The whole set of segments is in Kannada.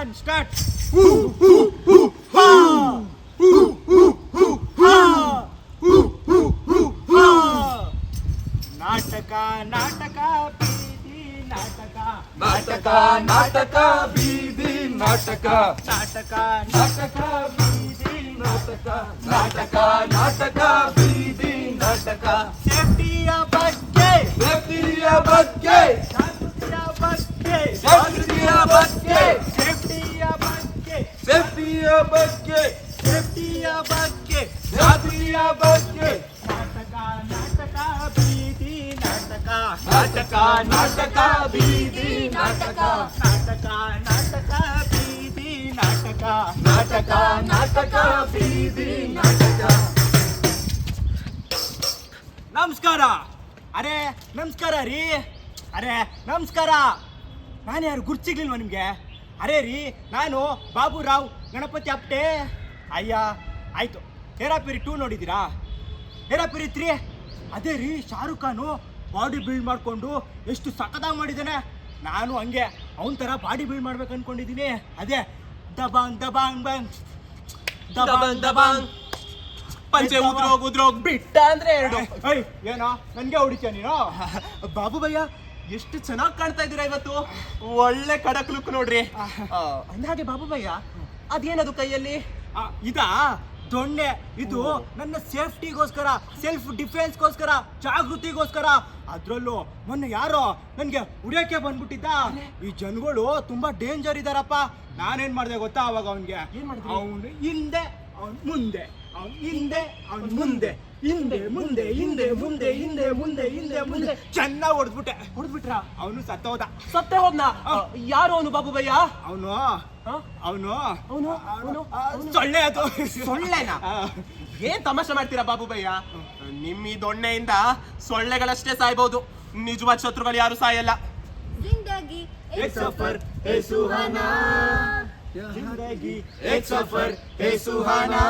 On start. ನಾಟಕ ನಾಟಕ ಬೀದಿ ನಾಟಕ, ನಾಟಕ ನಾಟಕ ಬೀದಿ ನಾಟಕ, ನಾಟಕ ನಾಟಕ ಬೀದಿ ನಾಟಕ, ನಾಟಕ ನಾಟಕ ಬೀದಿ ನಾಟಕ. ಸೇಫ್ಟಿಯ ಬಗ್ಗೆ, ಸೇಫ್ಟಿಯ ಬಗ್ಗೆ, ಜಾಗೃತಿಯ ಬಗ್ಗೆ, ಜಾಗೃತಿಯ ಬಗ್ಗೆ, ಸೇಫ್ಟಿಯ ಬಗ್ಗೆ, ಸೇಫ್ಟಿಯ ಬಗ್ಗೆ, ಸೇಫ್ಟಿಯ ಬಗ್ಗೆ, ಜಾಗೃತಿಯ ಬಗ್ಗೆ. ನಾಟಕ ನಾಟಕ ಬೀದಿ ನಾಟಕ, ನಾಟಕ ನಾಟಕ ಬೀದಿ ನಾಟಕ, ನಾಟಕ ನಾಟಕ ಬೀದಿ ನಾಟಕ, ನಾಟಕ ನಾಟಕ ಬೀದಿ ನಾಟಕ. ನಮಸ್ಕಾರ. ಅರೆ ನಮಸ್ಕಾರ ರೀ. ಅರೆ ನಮಸ್ಕಾರ. ನಾನು ಯಾರು ಗುರ್ತಿಗ್ಲಿಲ್ವ ನಿಮಗೆ? ಅರೆ ರೀ, ನಾನು ಬಾಬುರಾವ್ ಗಣಪತಿ ಅಪ್ಟೆ. ಅಯ್ಯ ಆಯಿತು. ಹೇರಾಪೇರಿ 2 ನೋಡಿದ್ದೀರಾ? ಹೇರಾಪೇರಿ 3 ಅದೇ ರೀ, ಶಾರುಖ್ ಖಾನು ಬಾಡಿ ಬಿಲ್ಡ್ ಮಾಡಿಕೊಂಡು ಎಷ್ಟು ಸಖತ್ತಾಗಿ ಮಾಡಿದ್ದಾನೆ. ನಾನು ಹಂಗೆ ಅವನ ಥರ ಬಾಡಿ ಬಿಲ್ಡ್ ಮಾಡ್ಬೇಕು ಅಂದ್ಕೊಂಡಿದ್ದೀನಿ. ಅದೇ ದಬಾಂಗ್ ದಬಾಂಗ್ ಬಂಗ್ ದಬಾಂಗ್ ದಬಾಂಗ್ ಪಂಚೆ ಉದ್ರೋಗ್ ಬಿಟ್ಟ ಅಂದ್ರೆ 2. ಏಯ್ ಏನೋ ನನಗೆ ಹೊಡಿತೀಯ ನೀನು? ಬಾಬು ಭಯ್ಯ ಎಷ್ಟು ಚೆನ್ನಾಗಿ ಕಾಣ್ತಾ ಇದ್ದೀರಾ ಇವತ್ತು. ಒಳ್ಳೆ ಕಡಕ್ ಲುಕ್ ನೋಡ್ರಿ. ಅಂದಾಗೆ ಬಾಬು ಭಯ್ಯ ಅದೇನದು ಕೈಯಲ್ಲಿ? ಇದಾ ದೊಣ್ಣೆ. ಇದು ನನ್ನ ಸೇಫ್ಟಿಗೋಸ್ಕರ, ಸೆಲ್ಫ್ ಡಿಫೆನ್ಸ್ಗೋಸ್ಕರ, ಜಾಗೃತಿಗೋಸ್ಕರ. ಅದ್ರಲ್ಲೂ ಮೊನ್ನೆ ಯಾರೋ ನನಗೆ ಉಡಿಯೋಕೆ ಬಂದ್ಬಿಟ್ಟಿದ್ದ. ಈ ಜನಗಳು ತುಂಬಾ ಡೇಂಜರ್ ಇದಾರಪ್ಪ. ನಾನೇನ್ ಮಾಡಿದೆ ಗೊತ್ತಾ? ಅವಾಗ ಅವನ್ಗೆ ಅವನು ಹಿಂದೆ, ಅವನ್ ಮುಂದೆ, ಅವನ್ ಹಿಂದೆ, ಅವನ್ ಮುಂದೆ, ಹಿಂದೆ ಮುಂದೆ, ಹಿಂದೆ ಮುಂದೆ, ಹಿಂದೆ ಮುಂದೆ, ಹಿಂದೆ ಮುಂದೆ ಚೆನ್ನಾಗಿ ಹೊಡೆದ್ಬಿಟ್ರ. ಅವನು ಸತ್ತೋದ. ಸತ್ತೇ ಹೋದ್ನಾ? ಯಾರು ಅವನು ಬಾಬು ಭಯ್ಯ? ಅವನು ಅವನು ಅವನು ಸೊಳ್ಳೆ. ಅದು ಸೊಳ್ಳೆನಾ? ಏನ್ ತಮಾಷೆ ಮಾಡ್ತೀರಾ ಬಾಬು ಭಯ್ಯ? ನಿಮ್ಮ ಈ ದೊಣ್ಣೆಯಿಂದ ಸೊಳ್ಳೆಗಳಷ್ಟೇ ಸಾಯ್ಬಹುದು, ನಿಜವಾದ ಶತ್ರುಗಳು ಯಾರು ಸಾಯಲ್ಲ. जिंदगी एक सफर है सुहाना, जिंदगी एक सफर है सुहाना.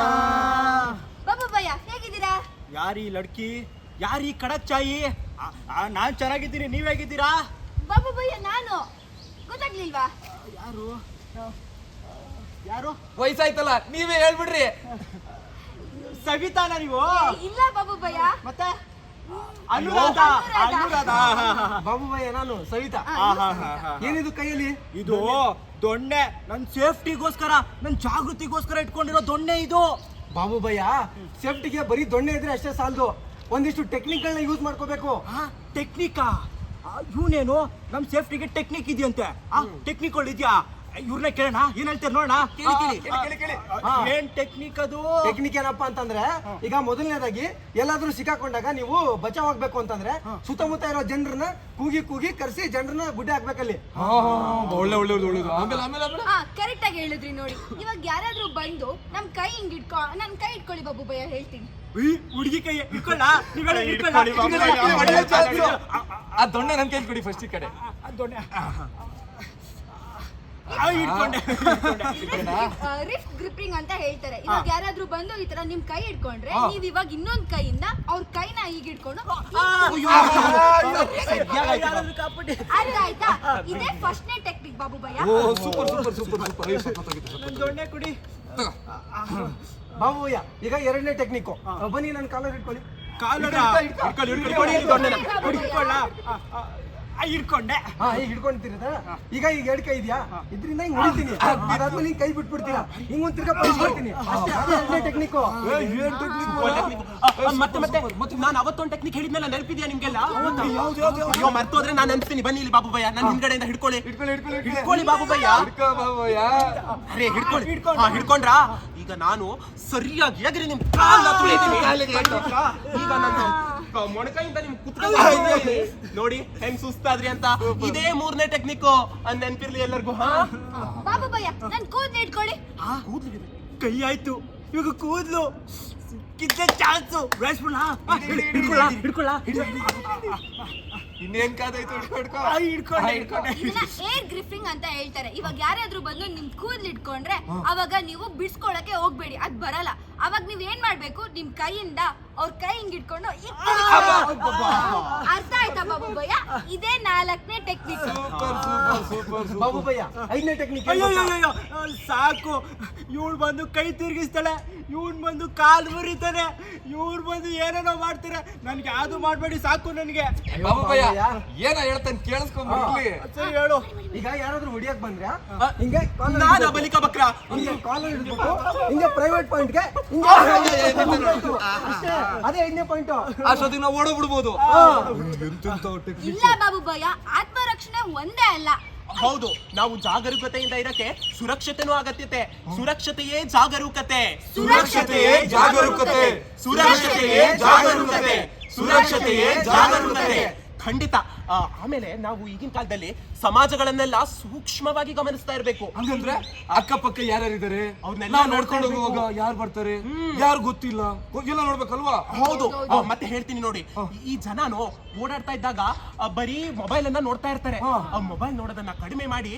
ಬಾಬು ಭಯ್ಯ ಹೇಗಿದ್ದೀರಾ? ಯಾರೀ ಲಡ್ಕಿ? ಯಾರೀ ಕಡಕ್ ಚಾಯಿ? ನಾನ್ ಚೆನ್ನಾಗಿದ್ದೀನಿ, ನೀವ್ ಹೇಗಿದ್ದೀರಾ? ಬಾಬು ಭಯ್ಯ ನಾನು ಗೊತ್ತಾಗ್ಲಿಲ್ವಾ? ಯಾರು ಯಾರು? ವಯಸ್ಸಾಯ್ತಲ್ಲ, ನೀವೇ ಹೇಳ್ಬಿಡ್ರಿ. ಸವಿತಾನ ನೀವು? ಇಲ್ಲ ಬಾಬು ಭಯ್ಯ. ಮತ್ತೆ ಅನುರಾಧ. ಅನುರಾಧ. ಬಾಬು ಭಯ್ಯ ನಾನು ಸವಿತಾ. ಏನಿದು ಕೈಯಲ್ಲಿ? ಇದು ದೊಣ್ಣೆ. ನನ್ನ ಸೇಫ್ಟಿಗೋಸ್ಕರ, ನನ್ನ ಜಾಗೃತಿಗೋಸ್ಕರ ಇಟ್ಕೊಂಡಿರೋ ದೊಣ್ಣೆ ಇದು. ಬಾಬು ಭಯ್ಯ ಸೇಫ್ಟಿಗೆ ಬರೀ ದೊಣ್ಣೆ ಇದ್ರೆ ಅಷ್ಟೇ ಸಾಲದು, ಒಂದಿಷ್ಟು ಟೆಕ್ನಿಕ್ಗಳನ್ನ ಯೂಸ್ ಮಾಡ್ಕೋಬೇಕು. ಟೆಕ್ನಿಕಾ? ಇವನೇನು ನಮ್ಮ ಸೇಫ್ಟಿಗೆ ಟೆಕ್ನಿಕ್ ಇದೆಯಂತೆ. ಟೆಕ್ನಿಕ್ಗಳು ಇದೆಯಾ? ಇವ್ರನ್ನ ಕೇಳೋಣ, ಏನ್ ಹೇಳ್ತಾರೆ ನೋಡೋಣ. ಕೇಳಿ. ಏನ್ ಟೆಕ್ನಿಕ್ ಅದು? ಟೆಕ್ನಿಕ್ ಏನಪ್ಪಾ ಅಂತಂದ್ರೆ, ಈಗ ಮೊದಲನೇದಾಗಿ ಎಲ್ಲಾದ್ರೂ ಸಿಕ್ಕಾಕೊಂಡಾಗ ನೀವು ಬಚಾವ್ ಆಗ್ಬೇಕು ಅಂತಂದ್ರೆ ಸುತ್ತಮುತ್ತ ಇರೋ ಜನರನ್ನ ಕೂಗಿ ಕರೆಸಿ ಜನರನ್ನ ಗುಡ್ಡೆ ಹಾಕ್ಬೇಕಲ್ಲಿ. ಕರೆಕ್ಟ್ ಆಗಿ ಹೇಳಿದ್ರಿ ನೋಡಿ. ಇವಾಗ ಯಾರಾದ್ರೂ ಬಂದು ನನ್ ಕೈ ಇಟ್ಕೊಳ್ಳಿ ಬಾಬು ಭಯ್ಯ, ಹೇಳ್ತೀನಿ. ಹುಡುಗಿ ಕೈ ಇಟ್ಕೊಳ್ಳ? ಆ ದೊಣ್ಣೆ ನನ್ ಕೈ ಕೊಡಿ ಫಸ್ಟ್. ಈ ಕಡೆ ದೊಣ್ಣೆ ರಿಸ್ಟ್ ಗ್ರಿಪ್ಪಿಂಗ್ ಅಂತ ಹೇಳ್ತಾರೆ. ಇವಾಗ ಯಾರಾದ್ರೂ ಬಂದು ಈ ತರ ನಿಮ್ ಕೈ ಇಟ್ಕೊಂಡ್ರೆ ನೀವ್ ಇವಾಗ ಇನ್ನೊಂದ್ ಕೈಯಿಂದ ಅವ್ರ ಕೈನ ಈಗ ಇಟ್ಕೊಂಡು ಅರ್ಥ ಆಯ್ತಾ? ಇದೇ ಫಸ್ಟ್ನೇ ಟೆಕ್ನಿಕ್ ಬಾಬು ಭಯ್ಯ. ದೊಣ್ಣೆ ಕುಡಿ. ಬಾಬು ಭಯ್ಯ ಈಗ ಎರಡನೇ ಟೆಕ್ನಿಕ್. ಬನ್ನಿ ನನ್ನ ಕಾಲರ್ ಇಟ್ಕೊಳ್ಳಿ. ಇಟ್ಕೊಂಡೆ. ಈಗ ಹಿಡ್ಕೊಂತೀರದ. ಈಗ 2 ಕೈ ಇದೆಯಾ? ಇದ್ರಿಂದ ಹಿಂಗ್ ಹೊಡಿತೀನಿ, ಅದಾದ್ಮೇಲೆ ಹಿಂಗ್ ಕೈ ಬಿಟ್ಬಿಡ್ತೀರಾ, ಹಿಂಗ್ ಒಂದ್ ತಿರ್ಗಾ ಪಂಚ್ ಮಾಡ್ತೀನಿ. ಟೆಕ್ನಿಕ್. ಮತ್ತೆ ನಾನು ಅವತ್ತೊಂದು ಟೆಕ್ನಿಕ್ ಹೇಳಿದ್ಮೇಲೆ ನೆನಪಿದ್ಯಾ ನಿಮ್ಗೆಲ್ಲ? ಅಯ್ಯೋ ಮರ್ತೋದ್ರೆ ನಾನು ನೆನಪಿಸ್ತೀನಿ. ಬನ್ನಿ ಇಲ್ಲಿ ಬಾಬು ಭಯ್ಯ, ನನ್ನ ಹಿಂದ್ಗಡೆಯಿಂದ ಹಿಡ್ಕೊಳ್ಳಿ ಬಾಬು ಭಯ್ಯ. ಅರೆ ಹಿಡ್ಕೊಂಡ್ರಾ? ಈಗ ನಾನು ಸರಿಯಾಗಿ ಎಗರಿ ನಿಮ್ ಕಾಲ ತುಳಿತೀನಿ. ಈಗ ನಾನು ಮೊಣಕೈಯಿಂದ ನಿಮ್ ಕುತ್ಕೊಂಡು ನೋಡಿ ಹೆಂಗ್ ಸುಸ್ತಾದ್ರಿ ಅಂತ. ಇದೇ 3ನೇ ಟೆಕ್ನಿಕ್. ನೆನ್ಪಿರ್ಲಿ ಎಲ್ಲರಿಗೂ. ಬಾಬು ಭಯ್ಯ ನನ್ ಕೂದ್ಲು ಇಟ್ಕೊಳ್ಳಿ. ಕೈ ಆಯ್ತು, ಇವಾಗ ಕೂದ್ಲು ಕಿದ್ದ ಚಾನ್ಸು. ಹಿಡ್ಕೊಳ್ಳ. ಇನ್ನೇನ್ ಕಾದಾಯ್ತು ಹಿಡ್ಕೊ ಹಿಡ್ಕೊಂಡೆ ಇದನ್ನ ಏರ್ ಗ್ರಿಫಿಂಗ್ ಅಂತ ಹೇಳ್ತಾರೆ. ಇವಾಗ ಯಾರಾದ್ರೂ ಬಂದು ನಿಮ್ ಕೂದಲು ಇಟ್ಕೊಂಡ್ರೆ ಅವಾಗ ನೀವು ಬಿಡ್ಸ್ಕೊಳಕ್ಕೆ ಹೋಗ್ಬೇಡಿ, ಅದ್ ಬರಲ್ಲ. ಅವಾಗ ನೀವ್ ಏನ್ ಮಾಡ್ಬೇಕು, ನಿಮ್ ಕೈಯಿಂದ ಅವ್ರ ಕೈ ಹಿಂಗ್ ಇಟ್ಕೊಂಡು ಅರ್ಥ ಆಯ್ತಾ ಬಾಬು ಭಯ್ಯ? ಇದೇ 4ನೇ ಟೆಕ್ನಿಕ್. ಬಾಬು ಭಯ್ಯ 5ನೇ ಟೆಕ್ನಿಕ್. ಅಯ್ಯೋ ಸಾಕು. ಇವಳು ಬಂದು ಕೈ ತಿರುಗಿಸ್ತಾಳೆ, ಇವನ್ ಬಂದು ಕಾಲು ಮುರಿತಾನೆ, ಇವ್ರು ಬಂದು ಏನೇನೋ ಮಾಡ್ತಾರೆ. ನನ್ಗೆ ಯಾವ್ದು ಮಾಡ್ಬೇಡಿ, ಸಾಕು ನನಗೆ. ಬಾಬು ಭಯ್ಯ ಏನ ಹೇಳ್ತಾನೆ ಕೇಳಿಸ್ಕೊಂಡ್ಬಿಡ್ಲಿ. ಸರಿ ಹೇಳು. ಈಗ ಯಾರಾದ್ರೂ ಹೊಡಿಯಕ್ ಬಂದ್ರೆ ಹಿಂಗೆ ನಾನು ಬಲಿಕ ಬಕ್ರ ಹಿಂಗೆ ಕಾಲರ್ ಹಿಡ್ಬಿಟ್ಟು ಹಿಂಗೆ ಪ್ರೈವೇಟ್ ಪಾಯಿಂಟ್ಗೆ ಅಷ್ಟೇ, ಅದೇ 5ನೇ ಪಾಯಿಂಟ್. ಅಷ್ಟೊತ್ತಿಗೆ ನಾವು ಓಡೋಗ್ಬಿಡ್ಬೋದು. ಇಲ್ಲ ಬಾಬು ಭಯ್ಯ, ಆತ್ಮರಕ್ಷಣೆ ಒಂದೇ ಅಲ್ಲ. ಹೌದು, ನಾವು ಜಾಗರೂಕತೆಯಿಂದ ಇರಕ್ಕೆ ಸುರಕ್ಷತೆನೂ ಅಗತ್ಯತೆ. ಸುರಕ್ಷತೆಯೇ ಜಾಗರೂಕತೆ. ಸುರಕ್ಷತೆಯೇ ಜಾಗರೂಕತೆ. ಸುರಕ್ಷತೆಯೇ ಜಾಗರೂಕತೆ. ಸುರಕ್ಷತೆಯೇ ಜಾಗರೂಕತೆ. ಖಂಡಿತ. ಆಮೇಲೆ ನಾವು ಈಗಿನ ಕಾಲದಲ್ಲಿ ಸಮಾಜಗಳನ್ನೆಲ್ಲ ಸೂಕ್ಷ್ಮವಾಗಿ ಗಮನಿಸ್ತಾ ಇರಬೇಕು. ಹಂಗಂದ್ರೆ ಅಕ್ಕಪಕ್ಕ ಯಾರ್ಯಾರಿದ್ದಾರೆ ಅವ್ರನ್ನೆಲ್ಲ ನಾವು ನೋಡ್ಕೊಂಡು ಹೋಗುವಾಗ ಯಾರು ಬರ್ತಾರೆ ಯಾರು ಗೊತ್ತಿಲ್ಲ ಎಲ್ಲ ನೋಡ್ಬೇಕಲ್ವಾ. ಹೌದು. ಮತ್ತೆ ಹೇಳ್ತೀನಿ ನೋಡಿ, ಈ ಜನನು ಓಡಾಡ್ತಾ ಇದ್ದಾಗ ಬರೀ ಮೊಬೈಲ್ ಅನ್ನ ನೋಡ್ತಾ ಇರ್ತಾರೆ. ಮೊಬೈಲ್ ನೋಡೋದನ್ನ ಕಡಿಮೆ ಮಾಡಿ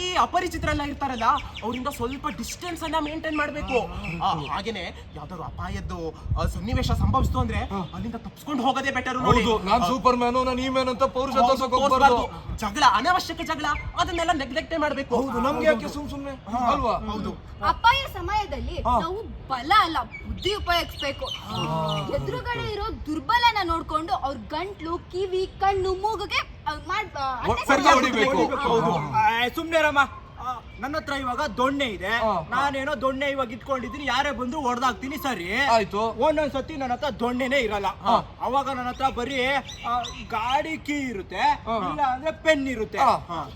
ಈ ಅಪರಿಚಿತರೆಲ್ಲ ಇರ್ತಾರಲ್ಲ ಅವರಿಂದ ಸ್ವಲ್ಪ ಡಿಸ್ಟೆನ್ಸ್ ಅನ್ನ ಮೇಂಟೈನ್ ಮಾಡ್ಬೇಕು. ಹಾಗೇನೆ ಯಾವ್ದಾದ್ರು ಅಪಾಯದ್ದು ಸನ್ನಿವೇಶ ಸಂಭವಿಸ್ತು ಅಂದ್ರೆ ಅಲ್ಲಿಂದ ತಪ್ಪಿಸ್ಕೊಂಡು ಹೋಗೋದೇ ಬೆಟರ್. ನೋಡಿ, ಹೌದು, ನಾನ್ ಸೂಪರ್ ಮ್ಯಾನು, ನಾನು ಈ ಮ್ಯಾನ್ ಅಂತ ಪೌರುಷ ತೋರ್ಸಕ್ ಹೋಗ್ಬಾರ್ದು. ಜಗಳ, ಅನಾವಶ್ಯಕ ಜಗಳ, ಅದನ್ನೆಲ್ಲ ನೆಗ್ಲೆಕ್ಟೇ ಮಾಡ್ಬೇಕು. ಹೌದು, ನಮ್ಗೆ ಯಾಕೆ ಸುಮ್ನೆ ಅಲ್ವಾ. ಹೌದು. ಅಪಾಯ ಸಮಯದಲ್ಲಿ ನಾವು ಬಲ ಅಲ್ಲ, ಬುದ್ಧಿ ಉಪಯೋಗಿಸ್ಬೇಕು. ಎದುರುಗಡೆ ಇರೋ ದುರ್ಬಲನ ನೋಡ್ಕೊಂಡು ಅವ್ರ ಗಂಟ್ಲು, ಕಿವಿ, ಕಣ್ಣು, ಮೂಗಿಗೆ ಹೊಡಿಬೇಕು. ಹೌದು. ಸುಮ್ನೆ ರಮ್ಮ. ನನ್ನ ಹತ್ರ ಇವಾಗ ದೊಣ್ಣೆ ಇದೆ, ನಾನೇನೋ ದೊಣ್ಣೆ ಇವಾಗ ಇಟ್ಕೊಂಡಿದ್ದೀನಿ, ಯಾರೇ ಬಂದ್ರು ಹೊಡೆದಾಕ್ತೀನಿ. ಸರಿ ಆಯ್ತು. ಒಂದೊಂದ್ಸತಿ ನನ್ನ ಹತ್ರ ದೊಣ್ಣೆನೇ ಇರಲ್ಲ. ಅವಾಗ ನನ್ನ ಹತ್ರ ಬರೀ ಗಾಡಿ ಕೀ ಇರುತ್ತೆ, ಇಲ್ಲ ಅಂದ್ರೆ ಪೆನ್ ಇರುತ್ತೆ.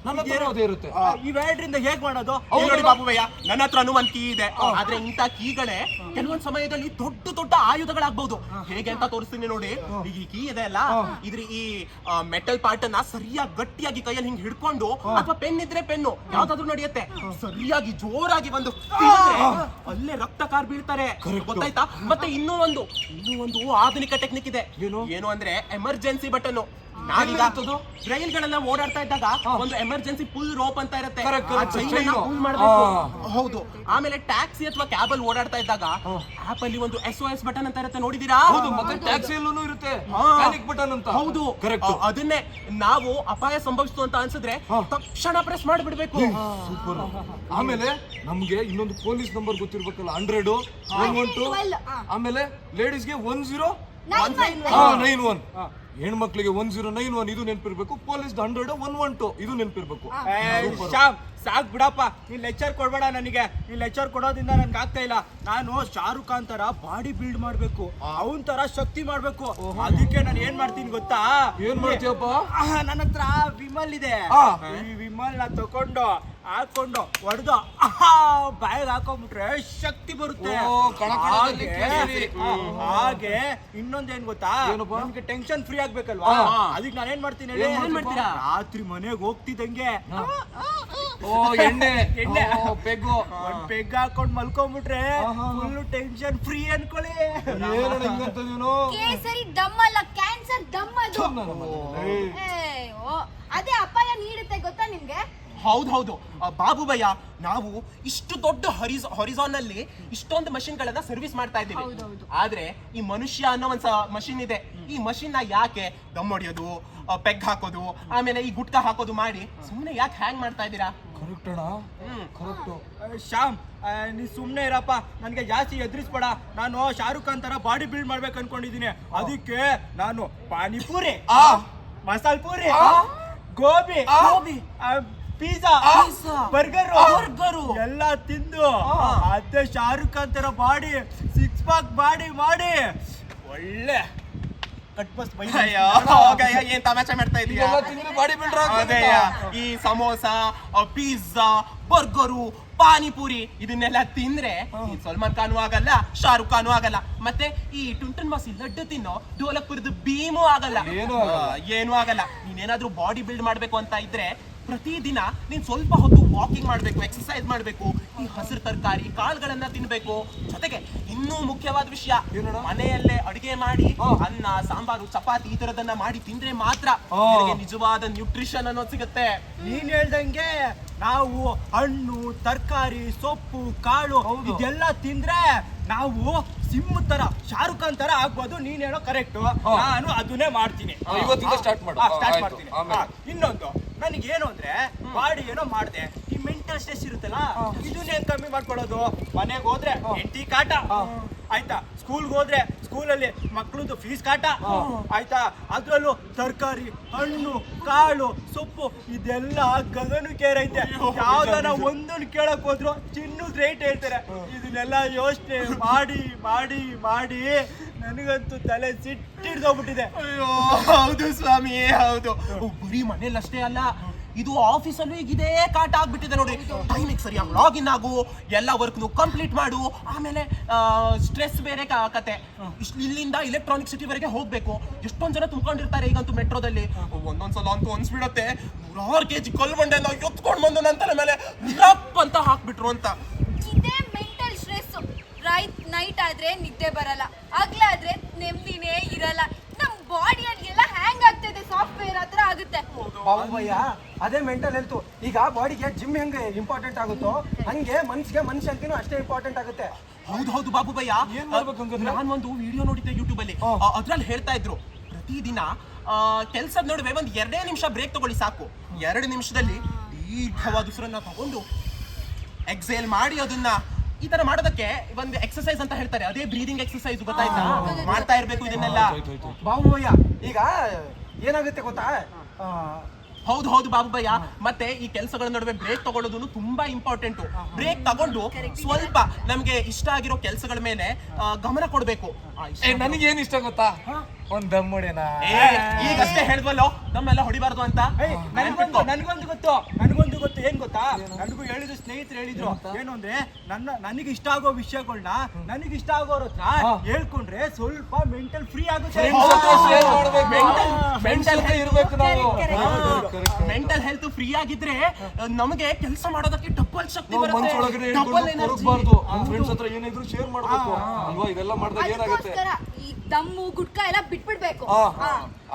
ನನ್ನ ಹತ್ರ ಅದೇ ಇರುತ್ತೆ. ಇವೆರಡರಿಂದ ಹೇಗ್ ಮಾಡೋದು? ಹೌದು ನೋಡಿ ಬಾಬುವಯ್ಯ, ನನ್ನ ಹತ್ರನೂ ಒಂದ್ ಕೀ ಇದೆ. ಆದ್ರೆ ಇಂಥ ಕೀಗಳೇ ಕೆಲವೊಂದ್ ಸಮಯದಲ್ಲಿ ದೊಡ್ಡ ದೊಡ್ಡ ಆಯುಧಗಳಾಗ್ಬಹುದು. ಹೇಗೆ ಅಂತ ತೋರಿಸ್ತೀನಿ ನೋಡಿ. ಈಗ ಈ ಕೀ ಇದೆ ಅಲ್ಲ, ಇದ್ರ ಈ ಮೆಟಲ್ ಪಾರ್ಟ್ ಅನ್ನ ಸರಿಯಾಗಿ ಗಟ್ಟಿಯಾಗಿ ಕೈಯಲ್ಲಿ ಹಿಂಗ್ ಹಿಡ್ಕೊಂಡು, ಅಥವಾ ಪೆನ್ ಇದ್ರೆ ಪೆನ್ನು ಯಾವ್ದಾದ್ರು ನಡೆಯುತ್ತೆ, ಸರಿಯಾಗಿ ಜೋರಾಗಿ ಒಂದು ಅಲ್ಲೇ ರಕ್ತ ಕಾರ್ ಬೀಳ್ತಾರೆ. ಗೊತ್ತಾಯ್ತಾ? ಮತ್ತೆ ಇನ್ನೂ ಒಂದು ಆಧುನಿಕ ಟೆಕ್ನಿಕ್ ಇದೆ. ಏನು ಅಂದ್ರೆ ಎಮರ್ಜೆನ್ಸಿ ಬಟನ್. ನಾವೀಗ ರೈಲ್ಗಳೆಲ್ಲ ಓಡಾಡ್ತಾ ಇದ್ದಾಗ ಒಂದು ಎಮರ್ಜೆನ್ಸಿ ಪುಲ್ ರೋಪ್ ಅಂತ ಇರುತ್ತೆ, ಪುಲ್ ಮಾಡ್ಬೇಕು. ಹೌದು. ಆಮೇಲೆ ಟ್ಯಾಕ್ಸಿ ಅಥವಾ ಕ್ಯಾಬ್ ಅಲ್ಲಿ ಓಡಾಡ್ತಾ ಇದ್ದಾಗ ಆಪ್ ಅಲ್ಲಿ ಒಂದು SOS ಬಟನ್ ಅಂತ ಇರುತ್ತೆ, ನೋಡಿದೀರಾ? ಹೌದು, ಮತ್ತೆ ಟ್ಯಾಕ್ಸಿಯಲ್ಲೂ ಇರುತ್ತೆ ಪ್ಯಾನಿಕ್ ಬಟನ್ ಅಂತ. ಹೌದು, ಅದನ್ನೇ ನಾವು ಅಪಾಯ ಸಂಭವಿಸ್ತು ಅಂತ ಅನ್ಸಿದ್ರೆ ತಕ್ಷಣ ಪ್ರೆಸ್ ಮಾಡಿಬಿಡ್ಬೇಕು. ಸೂಪರ್. ಆಮೇಲೆ ನಮ್ಗೆ ಇನ್ನೊಂದು ಪೊಲೀಸ್ ನಂಬರ್ ಗೊತ್ತಿರ್ಬೇಕಲ್ಲ, 100, 112. ಆಮೇಲೆ ಲೇಡೀಸ್ಗೆ 1091. ಹೆಣ್ಮಕ್ಳಿಗೆ 1091 ಇದು ನೆನ್ಪಿರ್ಬೇಕು. ಪೊಲೀಸ್ 100, 112 ಇದು ನೆನ್ಪಿರ್ಬೇಕು. ಶ್ಯಾಮ್, ಸಾಕ್ ಬಿಡಪ್ಪ, ನೀನ್ ಲೆಕ್ಚರ್ ಕೊಡ್ಬೇಡ ನನಗೆ. ನೀನ್ ಲೆಕ್ಚರ್ ಕೊಡೋದ್ರಿಂದ ನನ್ಗೆ ಆಗ್ತಾ ಇಲ್ಲ. ನಾನು ಶಾರುಖ್ ಖಾನ್ ತರ ಬಾಡಿ ಬಿಲ್ಡ್ ಮಾಡ್ಬೇಕು, ಅವನ್ ತರ ಶಕ್ತಿ ಮಾಡ್ಬೇಕು. ಅದಕ್ಕೆ ನಾನು ಏನ್ ಮಾಡ್ತೀನಿ ಗೊತ್ತಾ? ಏನ್ ಮಾಡ್ತೀಯಪ್ಪ? ನನ್ನ ಹತ್ರ ವಿಮಲ್ ಇದೆ. ಈ ವಿಮಲ್ ನ ತಕೊಂಡು ಹಾಕೊಂಡು ಹೊಡೆದು ಬಾಯಿಗೆ ಹಾಕೊಂಡ್ಬಿಟ್ರೆ ಶಕ್ತಿ ಬರುತ್ತೆ. ಹಾಗೆ ಇನ್ನೊಂದೇನ್ ಗೊತ್ತಾ, ನಿಮ್ಗೆ ಟೆನ್ಷನ್ ಫ್ರೀ ಆಗ್ಬೇಕಲ್ವಾ? ಅದಕ್ಕೆ ನಾನೇನ್ ಮಾಡ್ತೀನಿ ಹೇಳಿ, ರಾತ್ರಿ ಮನೆಗೆ ಹೋಗ್ತಿದ್ದಂಗೆ ಎಣ್ಣೆ ಪೆಗ್ಗು ಒಂದ್ ಪೆಗ್ ಹಾಕೊಂಡ್ ಮಲ್ಕೊಂಡ್ಬಿಟ್ರೆ ಫುಲ್ ಟೆನ್ಷನ್ ಫ್ರೀ ಅನ್ಕೊಳ್ಳಿ. ಕೇಸರಿ ದಮ್ ಅಲ್ಲ, ಕ್ಯಾನ್ಸರ್ ದಮ್ ಅದು. ಅದೇ ಅಪಾಯ ನೀಡುತ್ತೆ, ಗೊತ್ತಾ ನಿಮ್ಗೆ? ಹೌದು ಬಾಬುಭಯ್ಯ, ನಾವು ಇಷ್ಟು ದೊಡ್ಡ ಹೊರಿಜಾನ್ ಅಲ್ಲಿ ಇಷ್ಟೊಂದು ಮಷಿನ್ ಗಳನ್ನ ಸರ್ವಿಸ್ ಮಾಡ್ತಾ ಇದ್ದೀವಿ. ಆದ್ರೆ ಈ ಮನುಷ್ಯ ಅನ್ನೋ ಒಂದ್ ಮಷಿನ್ ಇದೆ. ಈ ಮಷಿನ್ ನ ಯಾಕೆ ದಮ್ ಹೊಡಿಯೋದು, ಪೆಗ್ ಹಾಕೋದು, ಆಮೇಲೆ ಈ ಗುಟ್ಕಾ ಹಾಕೋದು ಮಾಡಿ ಸುಮ್ನೆ ಯಾಕೆ ಹ್ಯಾಂಗ್ ಮಾಡ್ತಾ ಇದ್ದೀರಾ? ಶ್ಯಾಮ್, ನೀ ಸುಮ್ನೆ ಇರಪ್ಪ, ನನ್ಗೆ ಜಾಸ್ತಿ ಎದುರಿಸ್ಬೇಡ. ನಾನು ಶಾರುಖ್ ಖಾನ್ ತರ ಬಾಡಿ ಬಿಲ್ಡ್ ಮಾಡ್ಬೇಕು ಅನ್ಕೊಂಡಿದೀನಿ. ಅದಕ್ಕೆ ನಾನು ಪಾನಿಪುರಿ, ಮಸಾಲ ಪೂರಿ, ಗೋಬಿ, ಪಿಜ್ಜಾ, ಬರ್ಗರು ಎಲ್ಲ ತಿಂದು ಅದೇ ಶಾರುಖ್ ಖಾನ್ ತರ ಬಾಡಿ, 6 ಪ್ಯಾಕ್ ಬಾಡಿ ಮಾಡಿ ಒಳ್ಳೆ ಕಟ್ಬಸ್ ಏನ್ ತಮಾಷೆ ಮಾಡ್ತಾ ಇದೀಯಾ? Body builder. ಈ ಸಮೋಸ, ಪಿಜ್ಜಾ, ಬರ್ಗರು, ಪಾನಿಪುರಿ ಇದನ್ನೆಲ್ಲ ತಿಂದ್ರೆ ಸಲ್ಮಾನ್ ಖಾನು ಆಗಲ್ಲ, ಶಾರುಖ್ ಖಾನು ಆಗಲ್ಲ, ಮತ್ತೆ ಈ ಟುಂಟನ್ ಮಾಸಿ ಲಡ್ಡು ತಿನ್ನೋ ಢೋಲಕ್ಪುರದ ಭೀಮು ಆಗಲ್ಲ, ಏನೂ ಆಗಲ್ಲ. ನೀನೇನಾದ್ರೂ ಬಾಡಿ ಬಿಲ್ಡ್ ಮಾಡ್ಬೇಕು ಅಂತ ಇದ್ರೆ ಪ್ರತಿದಿನ ನೀನ್ ಸ್ವಲ್ಪ ಹೊತ್ತು ವಾಕಿಂಗ್ ಮಾಡ್ಬೇಕು, ಎಕ್ಸರ್ಸೈಸ್ ಮಾಡ್ಬೇಕು, ಈ ಹಸಿರು ತರಕಾರಿ ಕಾಳುಗಳನ್ನ ತಿನ್ಬೇಕು. ಜೊತೆಗೆ ಇನ್ನೂ ಮುಖ್ಯವಾದ ವಿಷಯ, ಮನೆಯಲ್ಲೇ ಅಡಿಗೆ ಮಾಡಿ ಅನ್ನ ಸಾಂಬಾರು ಚಪಾತಿ ಈ ತರದನ್ನ ಮಾಡಿ ತಿಂದ್ರೆ ಮಾತ್ರ ನಿನಗೆ ನಿಜವಾದ ನ್ಯೂಟ್ರಿಷನ್ ಅನ್ನೋದು ಸಿಗುತ್ತೆ. ನೀನ್ ಹೇಳ್ದಂಗೆ ನಾವು ಹಣ್ಣು ತರಕಾರಿ ಸೊಪ್ಪು ಕಾಳು ಇದೆಲ್ಲ ತಿಂದ್ರೆ ನಾವು ಸಿಂಹ ತರ ಶಾರುಖ್ ಖಾನ್ ತರ ಆಗ್ಬೋದು. ನೀನ್ ಹೇಳೋ ಕರೆಕ್ಟ್, ನಾನು ಅದನ್ನೇ ಮಾಡ್ತೀನಿ. ಇವತ್ತಿಂದ ಸ್ಟಾರ್ಟ್ ಮಾಡು. ಸ್ಟಾರ್ಟ್ ಆಯ್ತು, ಮಾಡ್ತೀನಿ. ಆಮೇಲೆ? ಇನ್ನೊಂದು ನನಗೇನು ಅಂದ್ರೆ ಬಾಡಿ ಏನೋ ಮಾಡಿದೆ, ಈ ಮೆಂಟಲ್ ಸ್ಟ್ರೆಸ್ ಇರುತ್ತಲ್ಲ ಇದನ್ನೇ ಕಮ್ಮಿ ಮಾಡ್ಕೊಳ್ಳೋದು. ಮನೆಗೆ ಹೋದ್ರೆ ಹೆಂಡತಿ ಕಾಟ ಆಯ್ತಾ, ಸ್ಕೂಲ್ಗೆ ಹೋದ್ರೆ ಸ್ಕೂಲಲ್ಲಿ ಮಕ್ಳದ್ದು ಫೀಸ್ ಕಾಟ ಆಯ್ತಾ, ಅದ್ರಲ್ಲೂ ತರಕಾರಿ ಹಣ್ಣು ಕಾಳು ಸೊಪ್ಪು ಇದೆಲ್ಲ ಗಗನಕ್ಕೇರೈತೆ. ಯಾವ್ದಾರ ಒಂದನ್ನು ಕೇಳಕ್ ಹೋದ್ರು ಚಿನ್ನದ ರೇಟ್ ಹೇಳ್ತಾರೆ. ಇದನ್ನೆಲ್ಲ ಯೋಚನೆ ಮಾಡಿ ಮಾಡಿ ಮಾಡಿ ನನಗಂತೂ ತಲೆ ಸಿಟ್ಟಿಡ್ದೋಗ್ಬಿಟ್ಟಿದೆ. ಅಯ್ಯೋ ಹೌದು ಸ್ವಾಮಿ, ಹೌದು. ಬರೀ ಮನೇಲಿ ಅಷ್ಟೇ ಅಲ್ಲ, ಇದು ಆಫೀಸಲ್ಲೂ ಈಗ ಇದೇ ಕಾಟ ಆಗ್ಬಿಟ್ಟಿದೆ ನೋಡಿ. ಟೈಮಿಗೆ ಸರಿಯಾಗಿ ಲಾಗಿನ್ ಆಗು, ಎಲ್ಲ ವರ್ಕ್ನು ಕಂಪ್ಲೀಟ್ ಮಾಡು, ಆಮೇಲೆ ಸ್ಟ್ರೆಸ್ ಬೇರೆ ಕತೆ. ಇಲ್ಲಿಂದ ಎಲೆಕ್ಟ್ರಾನಿಕ್ ಸಿಟಿವರೆಗೆ ಹೋಗ್ಬೇಕು. ಎಷ್ಟೊಂದ್ ಜನ ತುಂಬ್ಕೊಂಡಿರ್ತಾರೆ ಈಗಂತೂ ಮೆಟ್ರೋದಲ್ಲಿ. ಒಂದೊಂದ್ಸಲ ಅಂತೂ ಅನ್ಸ್ಬಿಡತ್ತೆ 100 kg ಕಲ್ಮಂಡೆ ನಾವು ಎತ್ಕೊಂಡ್ ಬಂದು ನಂತರ ಮೇಲೆ ರಪ್ ಅಂತ ಹಾಕ್ಬಿಟ್ರು ಅಂತ. ಇದೇ ಮೆಂಟಲ್ ಸ್ಟ್ರೆಸ್. ನೈಟ್ ಆದ್ರೆ ನಿದ್ದೆ ಬರಲ್ಲ, ಹಗ್ಲಾದ್ರೆ ನೆಮ್ಮದಿನೇ ಇರಲ್ಲ. ನಮ್ ಬಾಡಿ ಎಲ್ಲ ಹ್ಯಾಂಗ್ ಆಗ್ತದೆ, ಸಾಫ್ಟ್ವೇರ್ ಹತ್ರ ಆಗುತ್ತೆ. ಬಾಬುಭಯ್ಯ, ಅದೇ ಮೆಂಟಲ್ ಹೆಲ್ತ್. ಈಗ ಬಾಡಿಗೆ ಜಿಮ್ ಹೆಂಗೆ ಇಂಪಾರ್ಟೆಂಟ್ ಆಗುತ್ತೋ ಹಂಗೆ ಮನ್ಸಿಗೆ ಮನುಷ್ಯಂತಿನೂ ಅಷ್ಟೇ ಇಂಪಾರ್ಟೆಂಟ್ ಆಗುತ್ತೆ. ಹೌದು ಬಾಬುಭಯ್ಯ, ಏನ್ ಮಾಡ್ಬೇಕಂದ್ರೆ ನಾನೊಂದು ವಿಡಿಯೋ ನೋಡಿದ್ದೆ ಯೂಟ್ಯೂಬ್ ಅಲ್ಲಿ. ಅದ್ರಲ್ಲಿ ಹೇಳ್ತಾ ಇದ್ರು ಪ್ರತಿದಿನ ಕೆಲ್ಸದ ನಡುವೆ ಒಂದ್ 2 ನಿಮಿಷ ಬ್ರೇಕ್ ತಗೊಳ್ಳಿ ಸಾಕು. 2 ನಿಮಿಷದಲ್ಲಿ ದೀರ್ಘವಾದ ಉಸಿರನ್ನ ತಗೊಂಡು ಎಕ್ಸೇಲ್ ಮಾಡಿ ಅದನ್ನ ಈ ತರ ಮಾಡೋದಕ್ಕೆ ಒಂದು ಎಕ್ಸರ್ಸೈಸ್ ಅಂತ ಹೇಳ್ತಾರೆ. ಅದೇ ಬ್ರೀದಿಂಗ್ ಎಕ್ಸರ್ಸೈಸ್, ಗೊತ್ತಾಯ್ತಾ? ಮಾಡ್ತಾ ಇರ್ಬೇಕು ಇದನ್ನೆಲ್ಲ. ಬಾಬುಭಯ್ಯ, ಈಗ ಏನಾಗುತ್ತೆ ಗೊತ್ತಾ, ಹೌದು ಬಾಬುಭಯ್ಯ. ಮತ್ತೆ ಈ ಕೆಲಸಗಳ ನಡುವೆ ಬ್ರೇಕ್ ತಗೊಳ್ಳೋದು ತುಂಬಾ ಇಂಪಾರ್ಟೆಂಟ್. ಬ್ರೇಕ್ ತಗೊಂಡು ಸ್ವಲ್ಪ ನಮ್ಗೆ ಇಷ್ಟ ಆಗಿರೋ ಕೆಲಸಗಳ ಮೇಲೆ ಗಮನ ಕೊಡ್ಬೇಕು. ನನಗೇನ್ ಇಷ್ಟ ಗೊತ್ತಾ, ಒಂದ್ ದಮ್ಮೊಡೆನಾ. ಈಗಷ್ಟೇ ಹೇಳ್ಬಲ್ಲೋ ನಮ್ಮೆಲ್ಲ ಹೊಡಿಬಾರ್ದು ಅಂತ. ನನಗೊಂದು ಗೊತ್ತು ಏನ್ ಗೊತ್ತಾ, ನನಗೂ ಹೇಳಿದ್ರು ಸ್ನೇಹಿತರು ಹೇಳಿದ್ರು ಏನು ಅಂದ್ರೆ ನನಗೆ ಇಷ್ಟ ಆಗೋ ವಿಷಯಗಳನ್ನ ನನಗೆ ಇಷ್ಟ ಆಗೋರ ಹತ್ರ ಹೇಳ್ಕೊಂಡ್ರೆ ಸ್ವಲ್ಪ ಮೆಂಟಲ್ ಫ್ರೀ ಆಗುತ್ತೆ. ಮೆಂಟಲ್ ಹೆಲ್ತ್ ಫ್ರೀ ಆಗಿದ್ರೆ ನಮಗೆ ಕೆಲಸ ಮಾಡೋದಕ್ಕೆ ಡಬಲ್ ಶಕ್ತಿ ಮನ್ಸೊಳಗಡೆ ಬರುತ್ತೆ. ಫ್ರೆಂಡ್ಸ್ ಹತ್ರ ಏನಿದ್ರು ಶೇರ್ ಮಾಡ್ಬೇಕು ಅಲ್ವಾ? ಇದೆಲ್ಲ ಮಾಡಿದಾಗ ಏನಾಗುತ್ತೆ, ಈ ದಮ್ಮು ಗುಟ್ಕಾ ಎಲ್ಲ ಬಿಟ್ಬಿಡ್ಬೇಕು.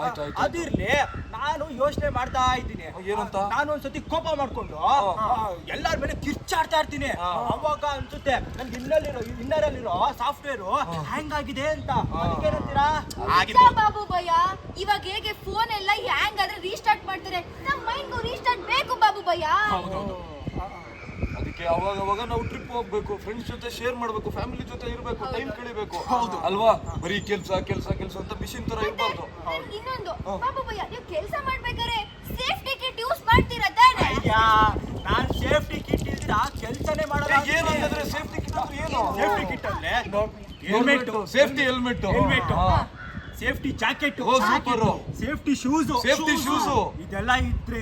ಆಯ್ತು ಅದಿರ್ಲಿ, ನಾನು ಯೋಚನೆ ಮಾಡ್ತಾ ಇದ್ದೀನಿ. ಏನಂತ? ನಾನು ಒಂದ್ಸತಿ ಕೋಪ ಮಾಡ್ಕೊಂಡು ಎಲ್ಲಾರ ಮೇಲೆ ಕಿರ್ಚಾಡ್ತಾ ಇರ್ತೀನಿ. ಅವಾಗ ಅನ್ಸುತ್ತೆ ನನ್ಗೆ ಇನ್ನರಲ್ಲಿರೋ ಸಾಫ್ಟ್ವೇರ್ ಹ್ಯಾಂಗ್ ಆಗಿದೆ ಅಂತ. ಅದಕ್ಕೇನಂತೀರಾ? ಬಾಬು ಭಯ್ಯ, ಇವಾಗ ಹೇಗೆ ಫೋನ್ ಎಲ್ಲ ಹ್ಯಾಂಗ್ ಆದ್ರೆ ರೀಸ್ಟಾರ್ಟ್ ಮಾಡ್ತಾರೆ, ನಮ್ಮ ಮೈಂಡ್ ರೀಸ್ಟಾರ್ಟ್ ಬೇಕು ಬಾಬು ಭಯ್ಯ. ಅದಕ್ಕೆ ಅವಾಗ ನಾವು ಟ್ರಿಪ್ ಹೋಗ್ಬೇಕು, ಫ್ರೆಂಡ್ಸ್ ಜೊತೆ ಶೇರ್ ಮಾಡ್ಬೇಕು, ಫ್ಯಾಮಿಲಿ ಜೊತೆ ಇರ್ಬೇಕು, ಟೈಮ್ ಕಳಿಬೇಕು ಅಲ್ವಾ? ಬರೀ ಕೆಲ್ಸ ಅಂತ ಮಿಷಿನ್ ತರ ಇರ್ಬಾರ್ದು. ಇನ್ನೊಂದು ಬಾಬು ಭಯ್ಯ, ನೀವು ಕೆಲಸ ಮಾಡ್ಬೇಕಾದ್ರೆ ಸೇಫ್ಟಿ ಕಿಟ್ ಯೂಸ್ ಮಾಡ್ತೀರಾ ತಾನೆ? ಅಯ್ಯ, ನಾನ್ ಸೇಫ್ಟಿ ಕಿಟ್ ಇಲ್ದಿರ ಕೆಲ್ಸನೇ ಮಾಡಲ್ಲ. ಏನಂತಂದ್ರೆ ಸೇಫ್ಟಿ ಕಿಟ್ ಅಂದ್ರೆ ಏನು? ಸೇಫ್ಟಿ ಕಿಟ್ ಅಂದ್ರೆ helmet, safety helmet, safety jacket, super, safety shoes, ಇದೆಲ್ಲ ಇದ್ರೆ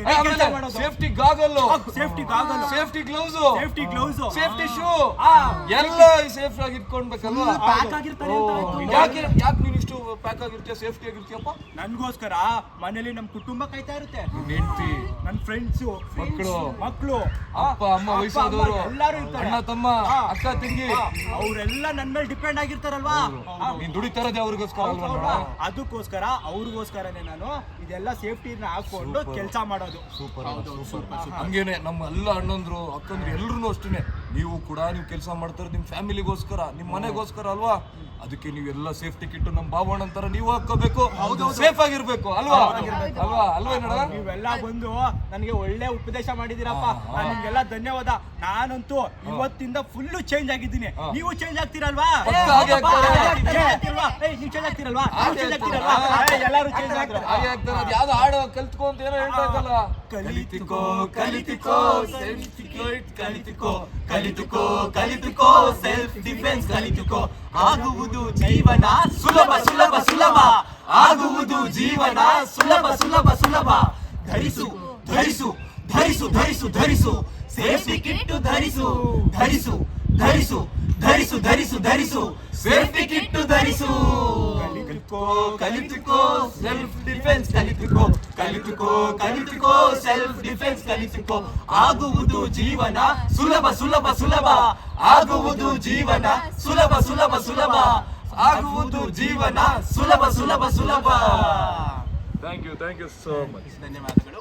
safety gargle, safety gargle, safety gloves, safety gloves, safety shoe ಎಲ್ಲ ಸೇಫ್ ಆಗಿ ಇಟ್ಕೊಳ್ಬೇಕಲ್ವಾ? ಪ್ಯಾಕ್ ಆಗಿರ್ತಾರೆ ಅಂತ ಆಯ್ತು. ಯಾಕೆ ನೀನ್ ಇಷ್ಟು ಪ್ಯಾಕ್ ಆಗಿರ್ತೀಯ, ಸೇಫ್ಟಿ ಆಗಿರ್ತೀಯಪ್ಪ? ನನ್ಗೋಸ್ಕರ ಮನೇಲಿ ನಮ್ ಕುಟುಂಬ ಕಾಯ್ತಾ ಇರುತ್ತೆ. ಹೆಂಡತಿ, ನನ್ ಫ್ರೆಂಡ್ಸ್, ಮಕ್ಕಳು, ಅಪ್ಪ ಅಮ್ಮ, ವಯಸ್ಸಾದವರು, ಎಲ್ಲಾರು ಇರ್ತಾರೆ. ಅಣ್ಣ ತಮ್ಮ, ಅಕ್ಕ ತಂಗಿ, ಅವರೆಲ್ಲ ನನ್ ಮೇಲೆ ಡಿಪೆಂಡ್ ಆಗಿರ್ತಾರಲ್ವಾ? ನೀನ್ ದುಡಿತಾರದೆ ಅವ್ರಿಗೋಸ್ಕರ ಅಲ್ವಾ? ಅದಕ್ಕೋಸ್ಕರ ಅವ್ರಿಗೋಸ್ಕರನೇ ನಾನು ಇದೆಲ್ಲ ಸೇಫ್ಟಿನ ಹಾಕೊಂಡು ಕೆಲಸ ಮಾಡೋದು. ಸೂಪರ್. ಹಂಗೇನೆ ನಮ್ಮ ಎಲ್ಲ ಅಣ್ಣಂದ್ರು ಅಕ್ಕಂದ್ರು ಎಲ್ರು ಅಷ್ಟೇನೆ. ನೀವು ಕೂಡ ನೀವು ಕೆಲಸ ಮಾಡ್ತಾರೆ ನಿಮ್ ಫ್ಯಾಮಿಲಿಗೋಸ್ಕರ, ನಿಮ್ ಮನೆಗೋಸ್ಕರ ಅಲ್ವಾ? ಅದಕ್ಕೆ ನೀವೆಲ್ಲ ಸೇಫ್ಟಿ ಕಿಟ್ ನಮ್ಮ ಬಾವಣ್ಣ ಅಂತಾರ ನೀವು ಹಾಕೋಬೇಕು, ಸೇಫ್ ಆಗಿರ್ಬೇಕು ಅಲ್ವಾ? ಅಲ್ವೇನಡ? ನೀವೆಲ್ಲ ಬಂದು ನನಗೆ ಒಳ್ಳೆ ಉಪದೇಶ ಮಾಡಿದಿರಪ್ಪ, ನಿಮ್ಗೆಲ್ಲ ಧನ್ಯವಾದ. ನಾನಂತೂ ಇವತ್ತಿಂದ ಫುಲ್ಲು ಚೇಂಜ್ ಆಗಿದ್ದೀನಿ. ನೀವು ಚೇಂಜ್ ಆಗ್ತೀರಲ್ವಾ? ನೀವು ಚೇಂಜ್ ಆಗ್ತೀರಲ್ವಾ? ಎಲ್ಲರೂ ಚೇಂಜ್ ಆಗ್ತಾರೆ. ಹಾಗೆ ಆಗ್ತಾರೆ. ಅದು ಯಾವ್ದು ಹಾಡು ಕಲ್ತ್ಕೊ ಅಂತ ಏನೋ ಹೇಳ್ತಾ ಇದ್ದಲ್ಲ, ಕಲಿತುಕೋ ಕಲಿತುಕೋ ಕಲಿತುಕೋ ಸೆಲ್ಫ್ ಡಿಫೆನ್ಸ್ ಕಲಿತುಕೋ. ಆಗುವುದು ಜೀವನ ಸುಲಭ ಸುಲಭ ಸುಲಭ, ಆಗುವುದು ಜೀವನ ಸುಲಭ ಸುಲಭ ಸುಲಭ. ಧರಿಸು ಧರಿಸು ಧರಿಸು ಧರಿಸು ಧರಿಸು ಸೇಫ್ಟಿ ಕಿಟ್ ಧರಿಸು ಧರಿಸು ಧರಿಸು ಧರಿಸು ಧರಿಸು ಧರಿಸು ಸೇಫ್ಟಿ ಕಿಟ್ಟು ಧರಿಸು. ಕಲಿತುಕೋ ಕಲಿತುಕೋ ಸೆಲ್ಫ್ ಡಿಫೆನ್ಸ್ ಕಲಿತುಕೋ, ಕಲಿತುಕೋ ಕಲಿತುಕೋ ಸೆಲ್ಫ್ ಡಿಫೆನ್ಸ್ ಕಲಿತುಕೋ. ಆಗುವುದು ಜೀವನ ಸುಲಭ ಸುಲಭ ಸುಲಭ, ಆಗುವುದು ಜೀವನ ಸುಲಭ ಸುಲಭ ಸುಲಭ, ಆಗುವುದು ಜೀವನ ಸುಲಭ ಸುಲಭ ಸುಲಭ. Thank you so much. ಧನ್ಯವಾದಗಳು.